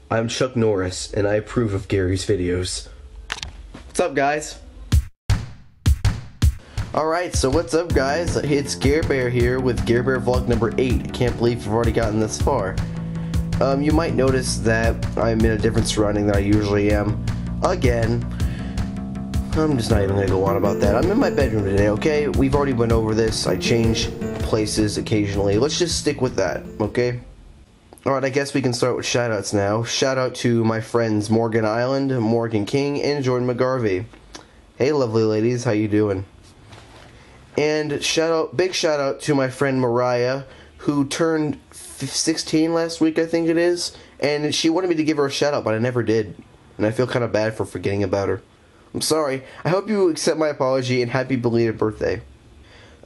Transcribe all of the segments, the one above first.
I'm Chuck Norris, and I approve of Gary's videos. What's up, guys? Alright, so what's up, guys? It's Gare here with Gare Vlog number 8. I can't believe we've already gotten this far. You might notice that I'm in a different surrounding than I usually am. Again. I'm just not even going to go on about that. I'm in my bedroom today, okay? We've already went over this. I change places occasionally. Let's just stick with that, okay? Alright, I guess we can start with shoutouts now. Shout out to my friends Morgan Island, Morgan King, and Jordan McGarvey. Hey, lovely ladies, how you doing? And big shout out to my friend Mariah, who turned 16 last week, I think it is. And she wanted me to give her a shout out, but I never did. And I feel kind of bad for forgetting about her. I'm sorry. I hope you accept my apology and happy belated birthday.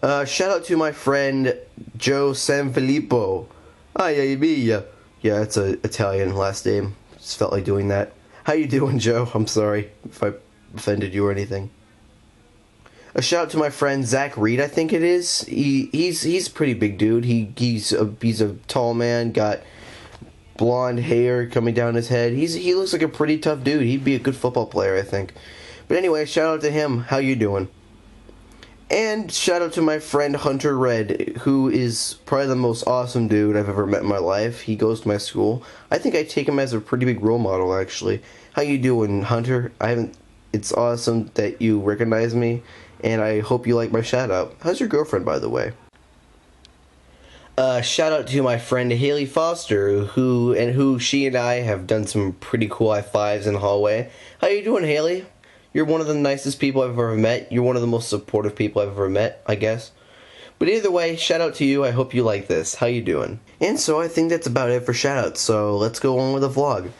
Shout out to my friend Joe Sanfilippo. Ay, mia. Yeah, it's an Italian last name. Just felt like doing that. How you doing, Joe? I'm sorry if I offended you or anything. A shout out to my friend Zach Reed, I think it is. He's a pretty big dude. He's a tall man, got blonde hair coming down his head. He looks like a pretty tough dude. He'd be a good football player, I think. But anyway, shout out to him. How you doing? And shout out to my friend Hunter Red, who is probably the most awesome dude I've ever met in my life. He goes to my school. I think I take him as a pretty big role model, actually. How you doing, Hunter? It's awesome that you recognize me, and I hope you like my shout out. How's your girlfriend, by the way? Shout out to my friend Haley Foster, who she and I have done some pretty cool high fives in the hallway. How you doing, Haley? You're one of the nicest people I've ever met. You're one of the most supportive people I've ever met, I guess. But either way, shout out to you. I hope you like this. How you doing? And so I think that's about it for shout outs. So let's go on with the vlog.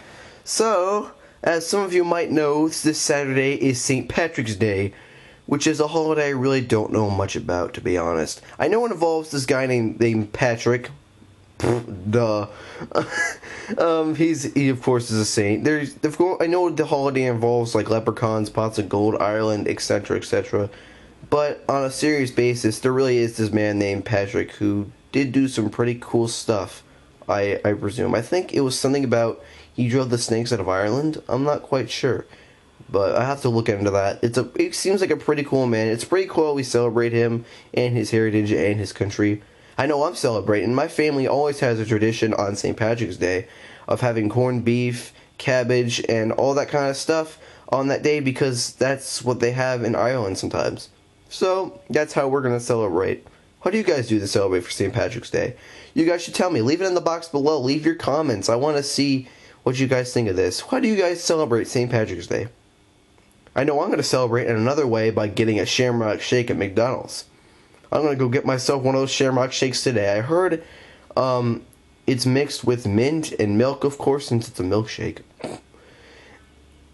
So, as some of you might know, this Saturday is St. Patrick's Day, which is a holiday I really don't know much about, to be honest. I know it involves this guy named Patrick. Duh. He of course is a saint. I know the holiday involves like leprechauns, pots of gold, Ireland, etc., etc. But on a serious basis, there really is this man named Patrick who did do some pretty cool stuff. I presume. I think it was something about he drove the snakes out of Ireland. I'm not quite sure, but I have to look into that. It seems like a pretty cool man. It's pretty cool we celebrate him and his heritage and his country. I know I'm celebrating. My family always has a tradition on St. Patrick's Day of having corned beef, cabbage, and all that kind of stuff on that day because that's what they have in Ireland sometimes. So, that's how we're going to celebrate. How do you guys do to celebrate for St. Patrick's Day? You guys should tell me. Leave it in the box below. Leave your comments. I want to see what you guys think of this. How do you guys celebrate St. Patrick's Day? I know I'm going to celebrate in another way by getting a Shamrock shake at McDonald's. I'm going to go get myself one of those Shamrock shakes today. I heard it's mixed with mint and milk, of course, since it's a milkshake.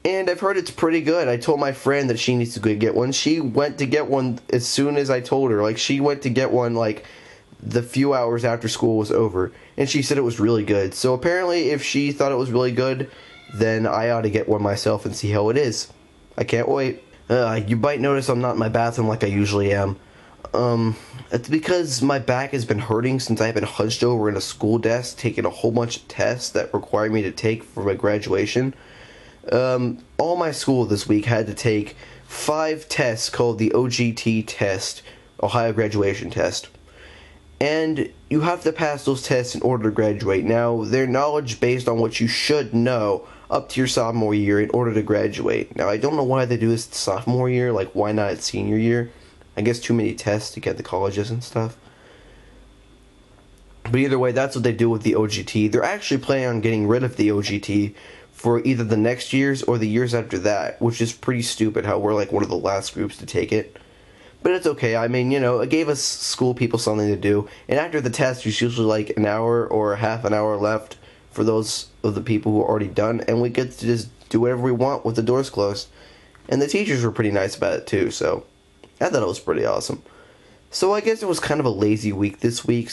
And I've heard it's pretty good. I told my friend that she needs to go get one. She went to get one as soon as I told her. Like, she went to get one, like, the few hours after school was over. And she said it was really good. So apparently, if she thought it was really good, then I ought to get one myself and see how it is. I can't wait. You might notice I'm not in my bathroom like I usually am. It's because my back has been hurting since I've been hunched over in a school desk taking a whole bunch of tests that require me to take for my graduation. All my school this week had to take 5 tests called the OGT test, Ohio Graduation Test. And you have to pass those tests in order to graduate. Now, they're knowledge based on what you should know up to your sophomore year in order to graduate. Now, I don't know why they do this sophomore year, like why not at senior year? I guess too many tests to get the colleges and stuff. But either way, that's what they do with the OGT. They're actually planning on getting rid of the OGT for either the next years or the years after that, which is pretty stupid how we're like one of the last groups to take it. But it's okay. I mean, you know, it gave us school people something to do. And after the test, there's usually like an hour or half an hour left for those of the people who are already done. And we get to just do whatever we want with the doors closed. And the teachers were pretty nice about it too, so I thought it was pretty awesome. So I guess it was kind of a lazy week this week,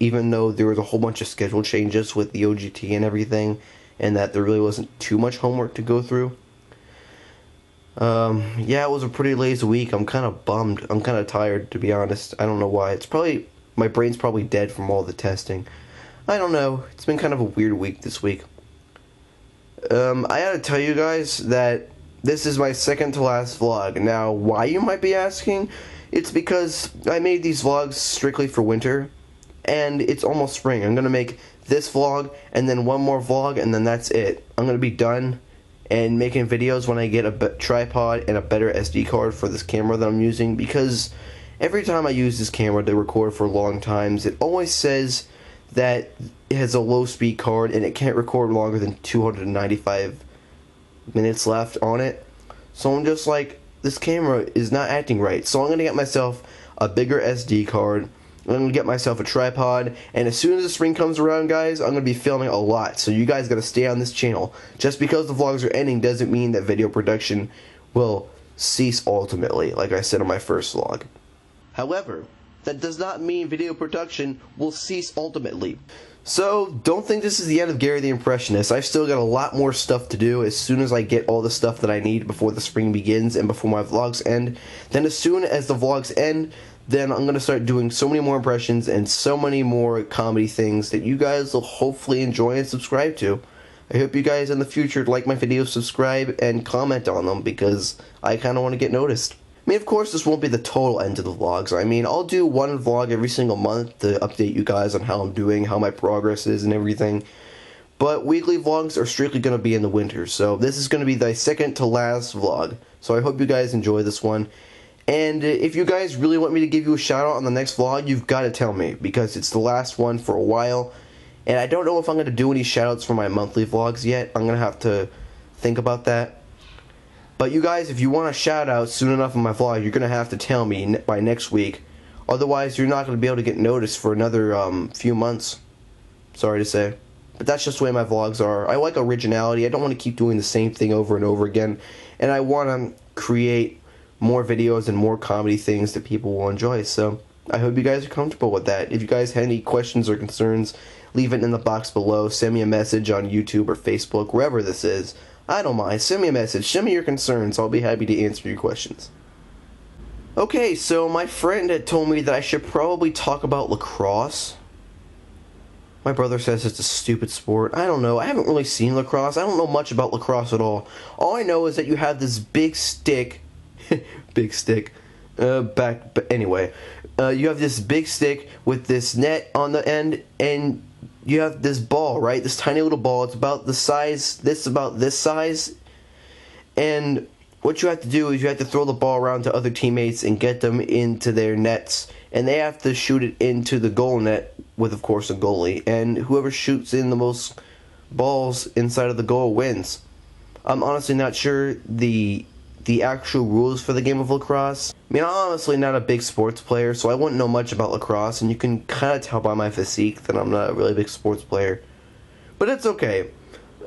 even though there was a whole bunch of schedule changes with the OGT and everything, and that there really wasn't too much homework to go through. Yeah, it was a pretty lazy week. I'm kind of bummed. I'm kind of tired, to be honest. I don't know why. It's probably, my brain's probably dead from all the testing. I don't know. It's been kind of a weird week this week. I gotta tell you guys that this is my second to last vlog. Now, why, you might be asking? It's because I made these vlogs strictly for winter, and it's almost spring. I'm gonna make this vlog, and then one more vlog, and then that's it. I'm gonna be done and making videos when I get a tripod and a better SD card for this camera that I'm using, because every time I use this camera to record for long times, it always says that it has a low speed card and it can't record longer than 295 minutes left on it. So I'm just like, this camera is not acting right. So I'm going to get myself a bigger SD card. I'm going to get myself a tripod, and as soon as the spring comes around, guys, I'm going to be filming a lot. So you guys got to stay on this channel. Just because the vlogs are ending doesn't mean that video production will cease ultimately, like I said in my first vlog. However, that does not mean video production will cease ultimately. So, don't think this is the end of Gary the Impressionist. I've still got a lot more stuff to do as soon as I get all the stuff that I need before the spring begins and before my vlogs end. Then as soon as the vlogs end, then I'm going to start doing so many more impressions and so many more comedy things that you guys will hopefully enjoy and subscribe to. I hope you guys in the future like my videos, subscribe, and comment on them, because I kind of want to get noticed. I mean, of course, this won't be the total end of the vlogs. I mean, I'll do one vlog every single month to update you guys on how I'm doing, how my progress is, and everything. But weekly vlogs are strictly going to be in the winter, so this is going to be the second to last vlog. So I hope you guys enjoy this one. And if you guys really want me to give you a shout out on the next vlog, you've got to tell me, because it's the last one for a while. And I don't know if I'm going to do any shout outs for my monthly vlogs yet. I'm going to have to think about that. But you guys, if you want a shout out soon enough in my vlog, you're going to have to tell me by next week. Otherwise, you're not going to be able to get noticed for another few months. Sorry to say. But that's just the way my vlogs are. I like originality. I don't want to keep doing the same thing over and over again. And I want to create more videos and more comedy things that people will enjoy. So I hope you guys are comfortable with that. If you guys have any questions or concerns, leave it in the box below. Send me a message on YouTube or Facebook, wherever this is. I don't mind. Send me a message. Send me your concerns. I'll be happy to answer your questions. Okay, so my friend had told me that I should probably talk about lacrosse. My brother says it's a stupid sport. I don't know. I haven't really seen lacrosse. I don't know much about lacrosse at all. All I know is that you have this big stick. Big stick. Anyway. You have this big stick with this net on the end, and you have this ball, right? This tiny little ball. It's about the size, about this size. And what you have to do is you have to throw the ball around to other teammates and get them into their nets. And they have to shoot it into the goal net with, of course, a goalie. And whoever shoots in the most balls inside of the goal wins. I'm honestly not sure the actual rules for the game of lacrosse. I mean, I'm honestly not a big sports player, so I wouldn't know much about lacrosse, and you can kind of tell by my physique that I'm not a really big sports player. But it's okay.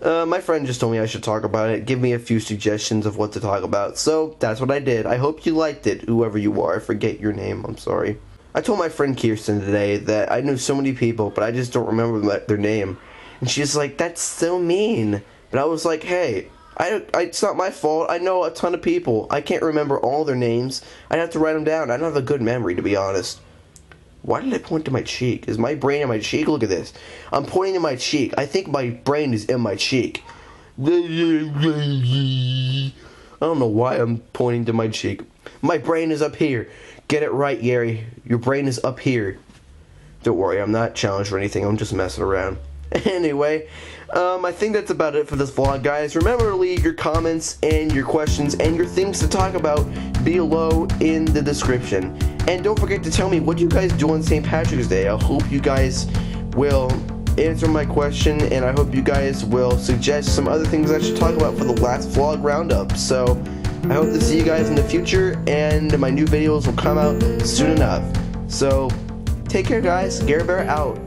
My friend just told me I should talk about it, give me a few suggestions of what to talk about, so that's what I did. I hope you liked it, whoever you are. I forget your name, I'm sorry. I told my friend Kirsten today that I knew so many people, but I just don't remember their name. And she's like, that's so mean. But I was like, hey, it's not my fault. I know a ton of people. I can't remember all their names. I'd have to write them down. I don't have a good memory, to be honest. Why did I point to my cheek? Is my brain in my cheek? Look at this. I'm pointing to my cheek. I think my brain is in my cheek. I don't know why I'm pointing to my cheek. My brain is up here. Get it right, Gary. Your brain is up here. Don't worry, I'm not challenged or anything. I'm just messing around. Anyway, I think that's about it for this vlog, guys. Remember to leave your comments and your questions and your things to talk about below in the description. And don't forget to tell me what you guys do on St. Patrick's Day. I hope you guys will answer my question, and I hope you guys will suggest some other things I should talk about for the last vlog roundup. So, I hope to see you guys in the future, and my new videos will come out soon enough. So, take care, guys. Gare Bear out.